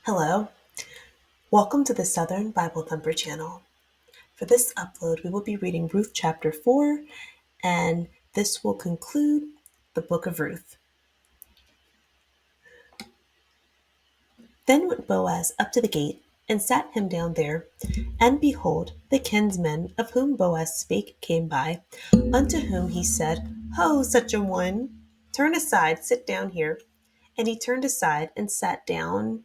Hello, welcome to the Southern Bible Thumper channel. For this upload, we will be reading Ruth chapter 4, and this will conclude the book of Ruth. Then went Boaz up to the gate, and sat him down there. And behold, the kinsmen of whom Boaz spake came by, unto whom he said, Ho, such a one! Turn aside, sit down here. And he turned aside and sat down.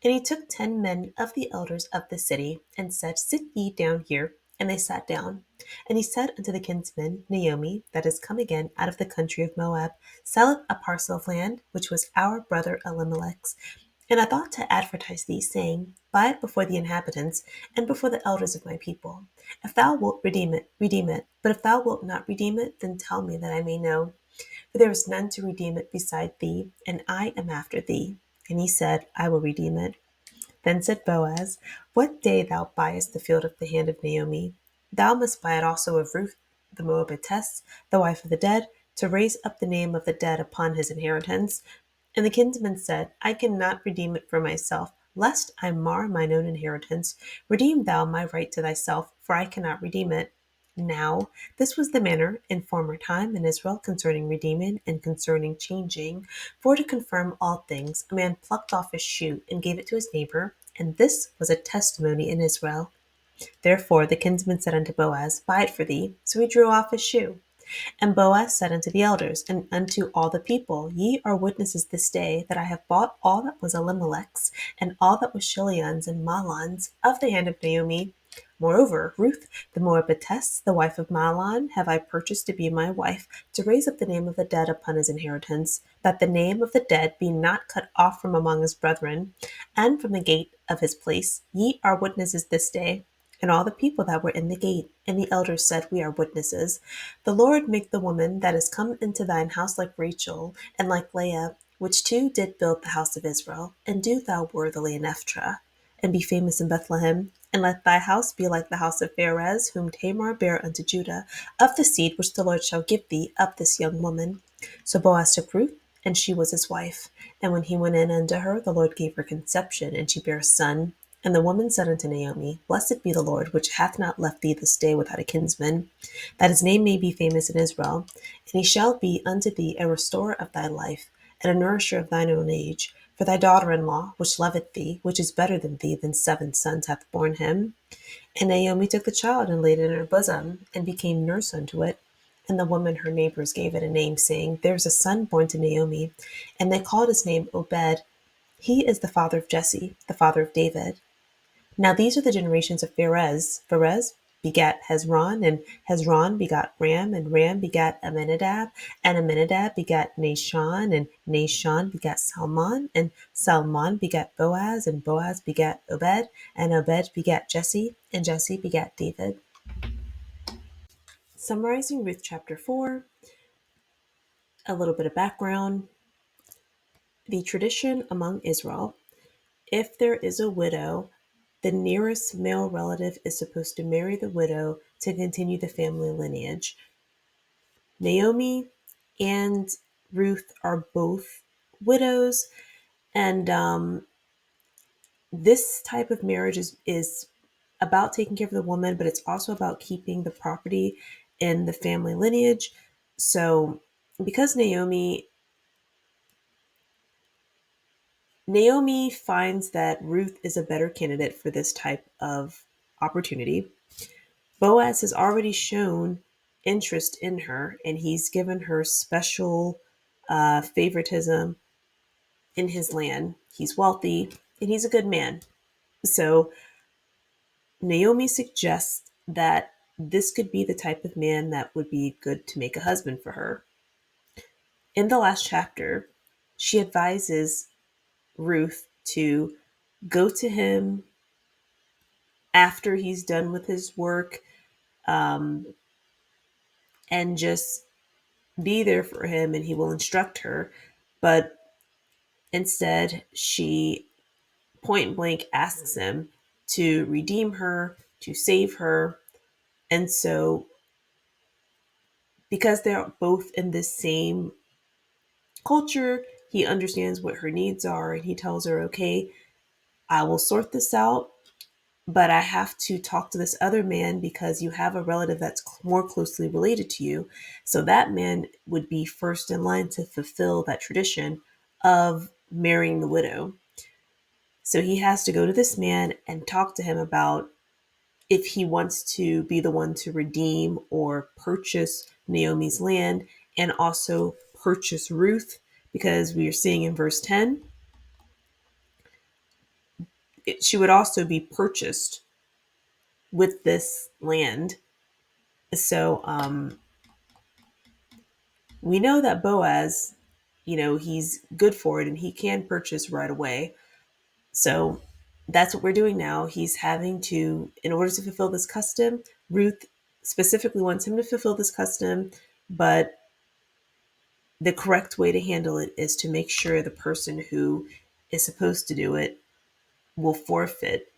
And he took 10 men of the elders of the city, and said, Sit ye down here. And they sat down. And he said unto the kinsman, Naomi, that is come again out of the country of Moab, selleth a parcel of land, which was our brother Elimelech's. And I thought to advertise thee, saying, Buy it before the inhabitants, and before the elders of my people. If thou wilt redeem it, redeem it. But if thou wilt not redeem it, then tell me that I may know. For there is none to redeem it beside thee, and I am after thee. And he said, I will redeem it. Then said Boaz, What day thou buyest the field of the hand of Naomi, thou must buy it also of Ruth the Moabitess, the wife of the dead, to raise up the name of the dead upon his inheritance. And the kinsman said, I cannot redeem it for myself, lest I mar mine own inheritance. Redeem thou my right to thyself, for I cannot redeem it. Now, this was the manner in former time in Israel concerning redeeming and concerning changing. For to confirm all things, a man plucked off his shoe and gave it to his neighbor, and this was a testimony in Israel. Therefore the kinsman said unto Boaz, Buy it for thee. So he drew off his shoe. And Boaz said unto the elders and unto all the people, Ye are witnesses this day that I have bought all that was Elimelech's, and all that was Chilion's and Mahlon's, of the hand of Naomi. Moreover, Ruth the Moabitess, the wife of Mahlon, have I purchased to be my wife, to raise up the name of the dead upon his inheritance, that the name of the dead be not cut off from among his brethren, and from the gate of his place. Ye are witnesses this day. And all the people that were in the gate, and the elders said, We are witnesses. The Lord make the woman that is come into thine house like Rachel, and like Leah, which two did build the house of Israel, and do thou worthily in Ephraim, and be famous in Bethlehem. And let thy house be like the house of Perez, whom Tamar bare unto Judah, of the seed which the Lord shall give thee of this young woman. So Boaz took Ruth, and she was his wife. And when he went in unto her, the Lord gave her conception, and she bare a son. And the woman said unto Naomi, Blessed be the Lord, which hath not left thee this day without a kinsman, that his name may be famous in Israel. And he shall be unto thee a restorer of thy life, and a nourisher of thine own age. For thy daughter-in-law, which loveth thee, which is better than thee than 7 sons, hath borne him. And Naomi took the child and laid it in her bosom, and became nurse unto it. And the woman her neighbors gave it a name, saying, There is a son born to Naomi. And they called his name Obed. He is the father of Jesse, the father of David. Now these are the generations of Perez. Perez begat Hezron, and Hezron begat Ram, and Ram begat Amminadab, and Amminadab begat Nahshon, and Nahshon begat Salmon, and Salmon begat Boaz, and Boaz begat Obed, and Obed begat Jesse, and Jesse begat David. Summarizing Ruth chapter 4, a little bit of background. The tradition among Israel, if there is a widow, the nearest male relative is supposed to marry the widow to continue the family lineage. Naomi and Ruth are both widows, and this type of marriage is about taking care of the woman, but it's also about keeping the property in the family lineage. So because Naomi finds that Ruth is a better candidate for this type of opportunity, Boaz has already shown interest in her, and he's given her special favoritism in his land. He's wealthy, and he's a good man. So Naomi suggests that this could be the type of man that would be good to make a husband for her. In the last chapter, she advises Ruth to go to him after he's done with his work, and just be there for him, and he will instruct her. But instead, she point blank asks him to redeem her, to save her. And so, because they're both in the same culture, he understands what her needs are, and he tells her, okay, I will sort this out, but I have to talk to this other man because you have a relative that's more closely related to you. So that man would be first in line to fulfill that tradition of marrying the widow. So he has to go to this man and talk to him about if he wants to be the one to redeem or purchase Naomi's land and also purchase Ruth, because we are seeing in verse 10, she would also be purchased with this land. So we know that Boaz, he's good for it and he can purchase right away. So that's what we're doing now. He's having to, in order to fulfill this custom, Ruth specifically wants him to fulfill this custom, but the correct way to handle it is to make sure the person who is supposed to do it will forfeit.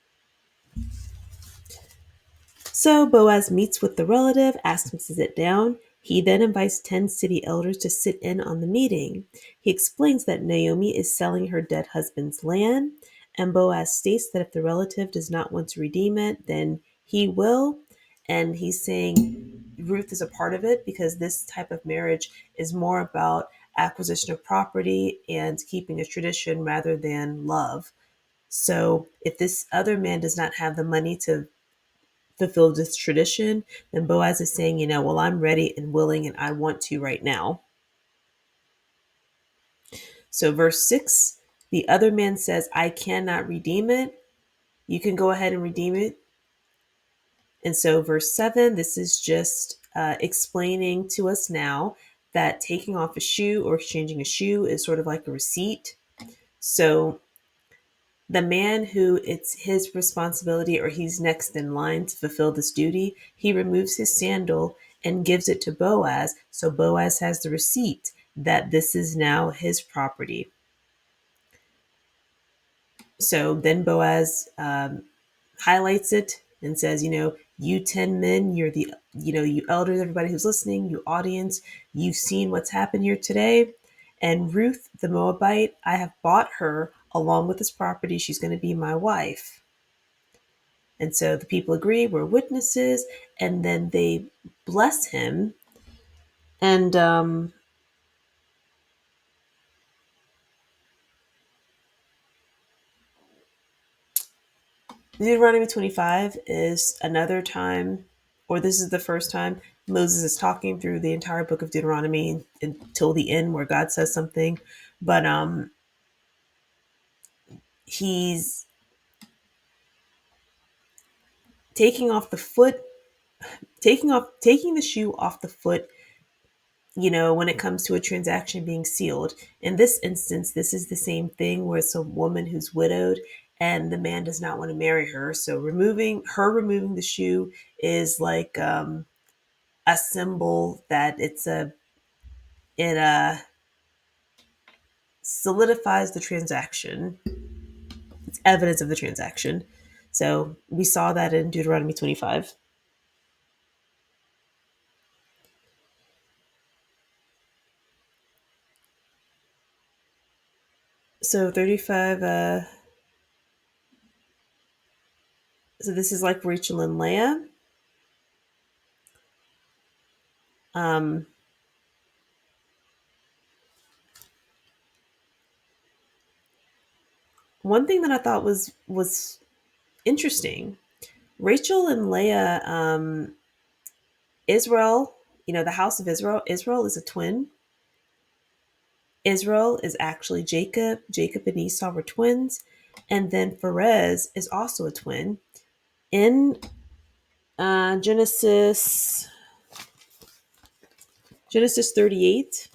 So Boaz meets with the relative, asks him to sit down. He then invites 10 city elders to sit in on the meeting. He explains that Naomi is selling her dead husband's land, and Boaz states that if the relative does not want to redeem it, then he will. And he's saying Ruth is a part of it because this type of marriage is more about acquisition of property and keeping a tradition rather than love. So if this other man does not have the money to fulfill this tradition, then Boaz is saying, well, I'm ready and willing and I want to right now. So, verse 6, the other man says, I cannot redeem it. You can go ahead and redeem it. And so, verse 7, this is just explaining to us now that taking off a shoe or exchanging a shoe is sort of like a receipt. So, the man who it's his responsibility or he's next in line to fulfill this duty, he removes his sandal and gives it to Boaz. So Boaz has the receipt that this is now his property. So then Boaz highlights it and says, you 10 men, you're the, you elders, everybody who's listening, you audience, you've seen what's happened here today. And Ruth, the Moabite, I have bought her along with this property. She's going to be my wife. And so the people agree, we're witnesses, and then they bless him. And Deuteronomy 25 is another time, or this is the first time Moses is talking through the entire book of Deuteronomy until the end where God says something. But he's taking off the foot, taking the shoe off the foot, when it comes to a transaction being sealed. In this instance, this is the same thing where it's a woman who's widowed and the man does not want to marry her. So removing the shoe is like a symbol that it solidifies the transaction. It's evidence of the transaction. So we saw that in Deuteronomy 25. So 35, so this is like Rachel and Leah. Um, One thing that I thought was interesting, Rachel and Leah, Israel, the house of Israel. Israel is a twin. Israel is actually Jacob. Jacob and Esau were twins, and then Perez is also a twin. In Genesis 38,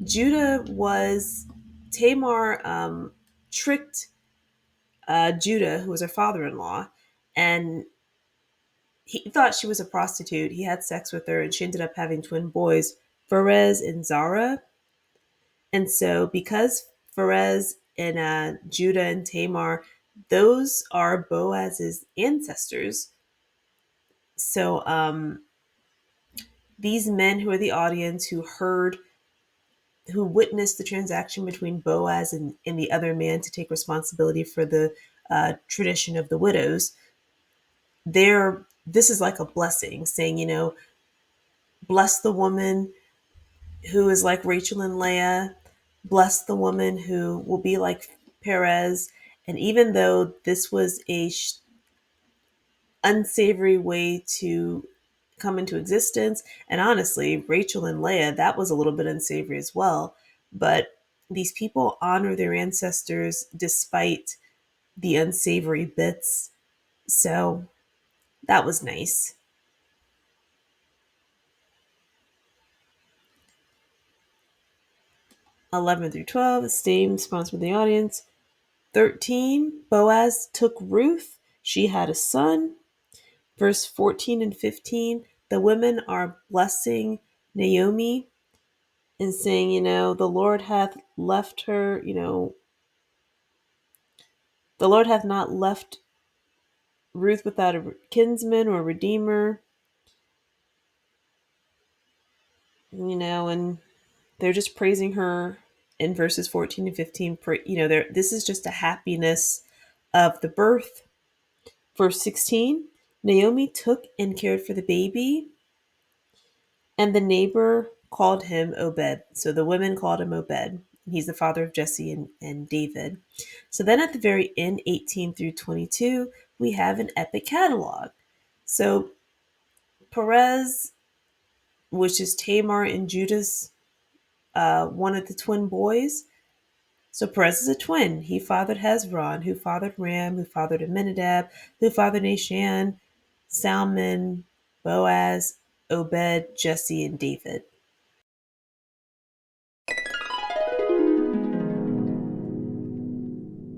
Judah was Tamar tricked Judah, who was her father-in-law, and he thought she was a prostitute. He had sex with her, and she ended up having twin boys, Perez and Zara. And so, because Perez and Judah and Tamar, those are Boaz's ancestors. So, these men who are the audience who heard who witnessed the transaction between Boaz and the other man to take responsibility for the tradition of the widows, this is like a blessing, saying, bless the woman who is like Rachel and Leah, bless the woman who will be like Perez. And even though this was a unsavory way to come into existence, and honestly, Rachel and Leah, that was a little bit unsavory as well. But these people honor their ancestors despite the unsavory bits. So that was nice. 11 through 12, the same response from the audience. 13, Boaz took Ruth. She had a son. Verse 14 and 15, the women are blessing Naomi and saying, the Lord hath left her, the Lord hath not left Ruth without a kinsman or redeemer, and they're just praising her in verses 14 and 15. This is just a happiness of the birth. Verse 16, Naomi took and cared for the baby, and the neighbor called him Obed. So the women called him Obed. He's the father of Jesse and David. So then at the very end, 18 through 22, we have an epic catalog. So Perez, which is Tamar and Judah's one of the twin boys. So Perez is a twin. He fathered Hezron, who fathered Ram, who fathered Aminadab, who fathered Nashan, Salmon, Boaz, Obed, Jesse, and David.